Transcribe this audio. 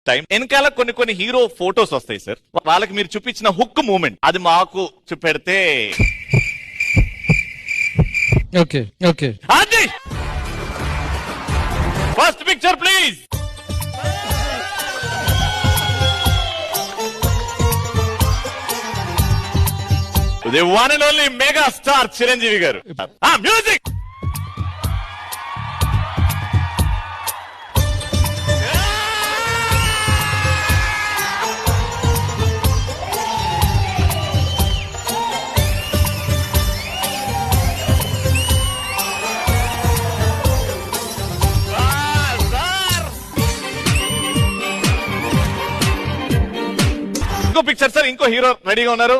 Time వెనకాల కొన్ని hero photos వస్తాయి సార్. వాళ్ళకి మీరు చూపించిన హుక్ మూమెంట్ అది మాకు చూపెడితే. ఓకే ఓకే, అది first picture please. The one and only mega star Chiranjeevi గారు. మ్యూజిక్. ఇంకో పిక్చర్ సార్, ఇంకో హీరో రెడీగా ఉన్నారు.